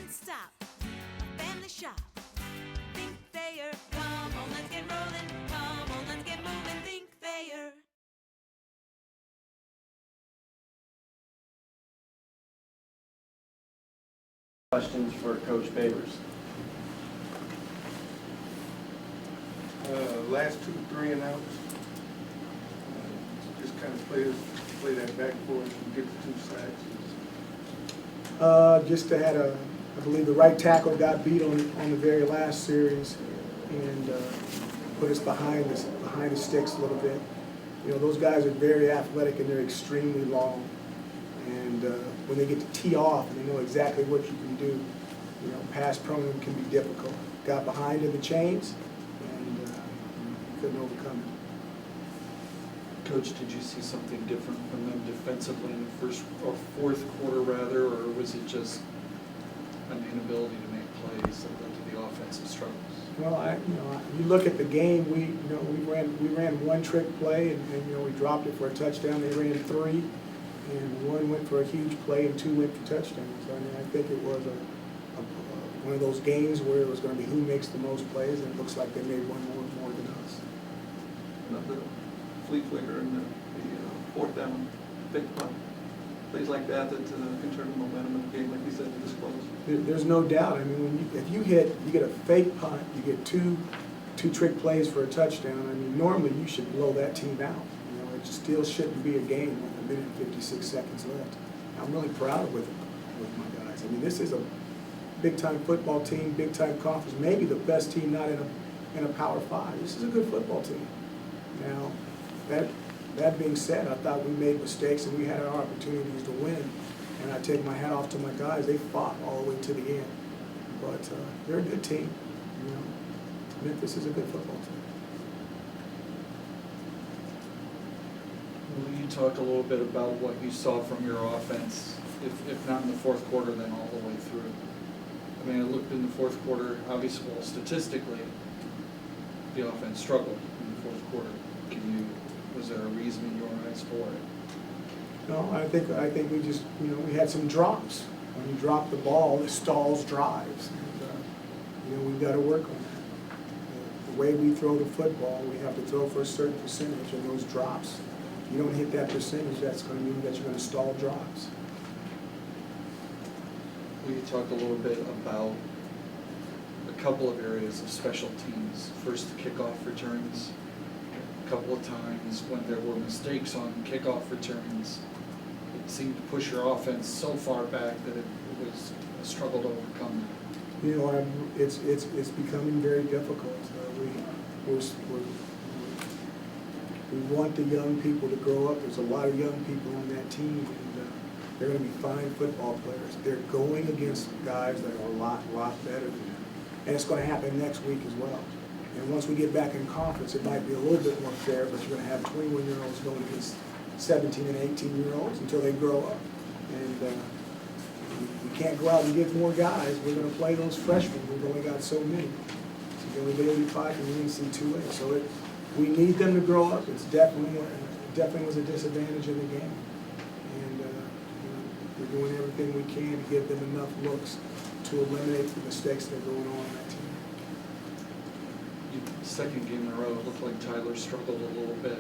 stop. A family shop. Think Thayer. Come on, let's get rolling. Come on, let's get moving. Think Thayer. Questions for Coach Babers? Last 2 3-and-outs. Just kind of play that back forward and get the 2 sacks. Just had I believe the right tackle got beat on the very last series and put us behind the sticks a little bit. You know, those guys are very athletic and they're extremely long. And when they get to tee off and they know exactly what you can do, you know, pass prone can be difficult. Got behind in the chains and couldn't overcome it. Coach, did you see something different from them defensively in the first or fourth quarter rather, or was it just an inability to make plays that led to the offensive struggles? Well, you look at the game. We ran one trick play and we dropped it for a touchdown. They ran 3, and 1 went for a huge play and 2 went for touchdowns. I mean, I think it was one of those games where it was going to be who makes the most plays, and it looks like they made one more than us. The flea flicker and the 4th down, big punt, plays like that can turn the momentum of the game, like you said, to this close. There's no doubt. I mean, if you get a fake punt, you get two trick plays for a touchdown. I mean, normally you should blow that team out. You know, it still shouldn't be a game with 1 minute and 56 seconds left. I'm really proud with my guys. I mean, this is a big-time football team, big-time conference, maybe the best team not in a Power 5. This is a good football team. Now, that being said, I thought we made mistakes and we had our opportunities to win. And I take my hat off to my guys. They fought all the way to the end. But they're a good team. You know, Memphis is a good football team. Will you talk a little bit about what you saw from your offense, if not in the fourth quarter, then all the way through? I mean, it looked in the fourth quarter, obviously, well, statistically, the offense struggled in the fourth quarter. Was there a reason in your eyes for it? No, I think we just, we had some drops. When you drop the ball, it stalls drives. And, we've got to work on that. The way we throw the football, we have to throw for a certain percentage, and those drops, if you don't hit that percentage, that's going to mean that you're going to stall drives. Will you talk a little bit about a couple of areas of special teams? First, the kickoff returns. A couple of times when there were mistakes on kickoff returns, it seemed to push your offense so far back that it was a struggle to overcome that. It's becoming very difficult. We want the young people to grow up. There's a lot of young people on that team, and they're going to be fine football players. They're going against guys that are a lot better than them, and it's going to happen next week as well. And once we get back in conference, it might be a little bit more fair, but you're going to have 21-year-olds going against 17 and 18-year-olds until they grow up. And we can't go out and get more guys. We're going to play those freshmen. We've only got so many. So you only get 85 from the NC2A. So we need them to grow up. It's definitely was a disadvantage in the game. And we're doing everything we can to give them enough looks to eliminate the mistakes that are going on in that team. Second game in a row, it looked like Tyler struggled a little bit.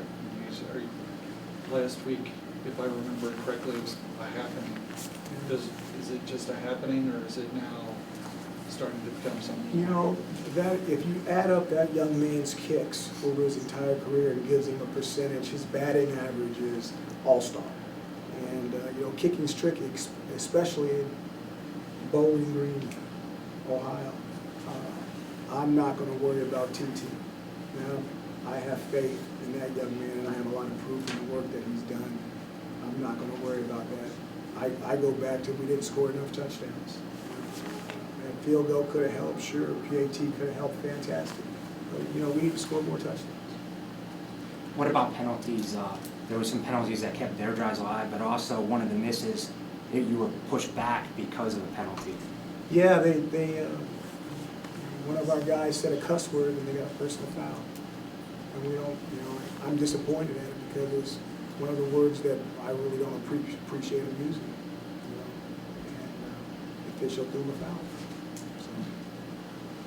Last week, if I remember correctly, it was a happening. Is it just a happening, or is it now starting to become something? That if you add up that young man's kicks over his entire career and gives him a percentage, his batting average is all-star. And kicking's tricky, especially in Bowling Green, Ohio. I'm not going to worry about TT. Now, I have faith in that young man, and I have a lot of proof in the work that he's done. I'm not going to worry about that. I go back to we didn't score enough touchdowns. That field goal could have helped, sure. PAT could have helped, fantastic. But, we need to score more touchdowns. What about penalties? There were some penalties that kept their drives alive, but also one of the misses, you were pushed back because of the penalty. Yeah, they one of our guys said a cuss word and they got a personal foul. And we don't, I'm disappointed at it because it's one of the words that I really don't appreciate him using. And official threw him a foul. So,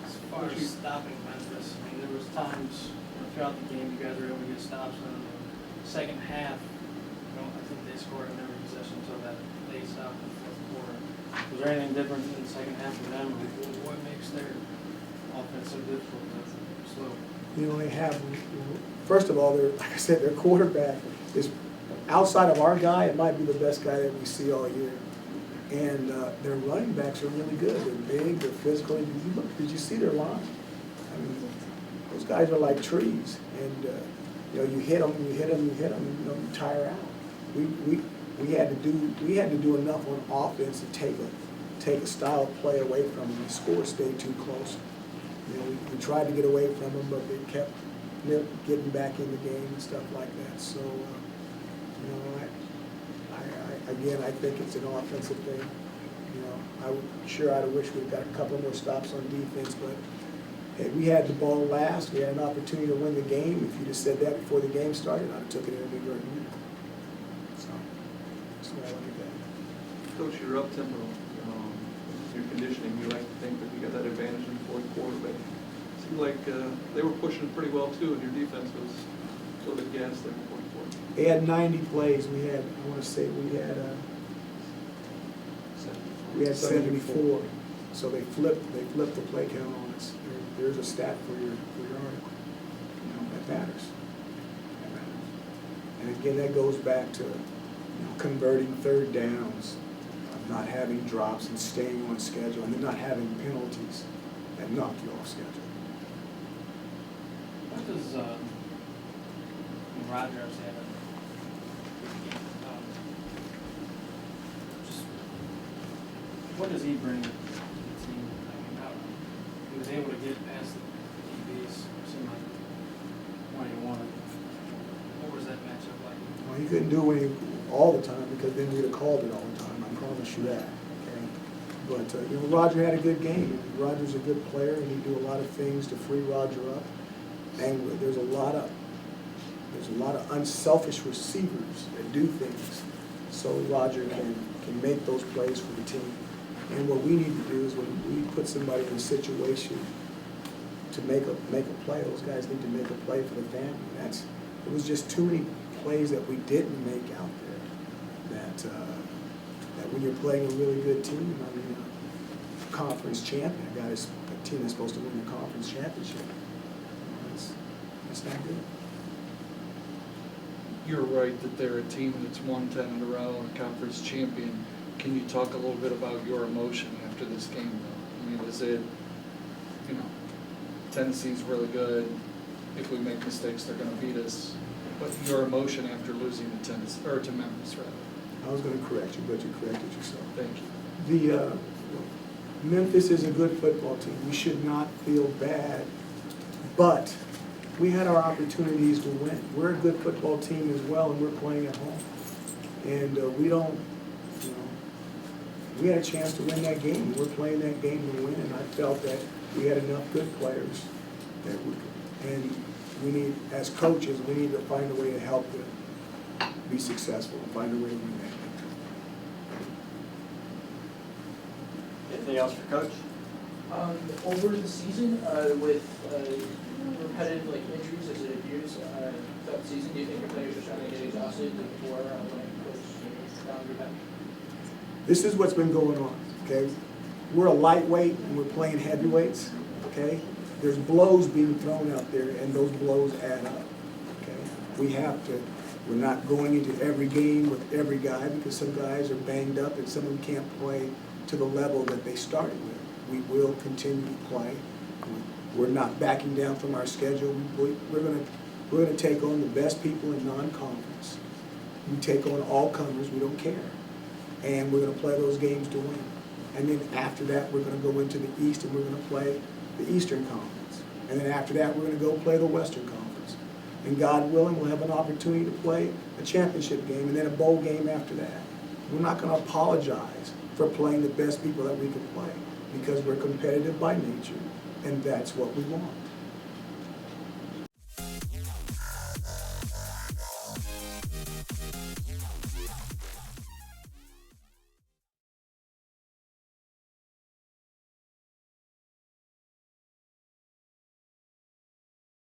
As far as stopping Memphis, I mean, there was times throughout the game you guys were able to get stops in the second half. I think they scored on every possession until that late stop in the fourth quarter. Was there anything different in the second half for them? What makes their offense so difficult to slow? you know, they have, first of all, like I said, their quarterback is, outside of our guy, it might be the best guy that we see all year. And their running backs are really good. They're big, they're physical. Did you see their line? I mean, those guys are like trees. And, you hit them, you hit them, you tire out. We had to do enough on offense to take a style of play away from them. The score stayed too close. We tried to get away from them, but they kept getting back in the game and stuff like that. So, I think it's an offensive thing. I'd wish we'd got a couple more stops on defense, but hey, we had the ball last. We had an opportunity to win the game. If you'd have said that before the game started, I'd have took it in a big yard. So, that's what I look at that. Coach, you're up tempo. Your conditioning, you like to think that you got that advantage in the fourth quarter, but it seemed like they were pushing pretty well too, and your defense was a little bit gassed there in the fourth quarter. They had 90 plays. We had, I want to say, we had 74. So they flipped the play count on us. There's a stat for your article. That matters. And again, that goes back to converting third downs, not having drops and staying on schedule, and then not having penalties that knock you off schedule. What does Roger have what does he bring to the team? I mean, how he was able to get past the DBs, seemed like what he wanted. What was that matchup like? Well, he couldn't do it all the time because then we'd have called it all the time. I promise you that. Okay? But Roger had a good game. Roger's a good player, and he do a lot of things to free Roger up. And there's a lot of unselfish receivers that do things so Roger can make those plays for the team. And what we need to do is when we put somebody in a situation to make a play, those guys need to make a play for the family. It was just too many plays that we didn't make out there. That when you're playing a really good team, I mean, a conference champion, a team that's supposed to win the conference championship, it's not good. You're right that they're a team that's won 10 in a row and a conference champion. Can you talk a little bit about your emotion after this game, though? I mean, is it, Tennessee's really good. If we make mistakes, they're going to beat us. But your emotion after losing to Memphis, rather. I was going to correct you, but you corrected yourself. Thank you. Memphis is a good football team. We should not feel bad, but we had our opportunities to win. We're a good football team as well, and we're playing at home. And we had a chance to win that game. We're playing that game to win, and I felt that we had enough good players and we need, as coaches, we need to find a way to help them be successful and find a way to win that game. Anything else for Coach? Over the season, with repetitive injuries as it appears throughout the season, do you think your players are starting to get exhausted before when Coach down your bench? This is what's been going on, okay? We're a lightweight and we're playing heavyweights, okay? There's blows being thrown out there and those blows add up, okay? We're not going into every game with every guy because some guys are banged up and some of them can't play to the level that they started with. We will continue to play. We're not backing down from our schedule. We're going to take on the best people in non-conference. We take on all comers. We don't care. And we're going to play those games to win. And then after that, we're going to go into the East and we're going to play the Eastern Conference. And then after that, we're going to go play the Western Conference. And God willing, we'll have an opportunity to play a championship game and then a bowl game after that. We're not going to apologize for playing the best people that we can play because we're competitive by nature, and that's what we want.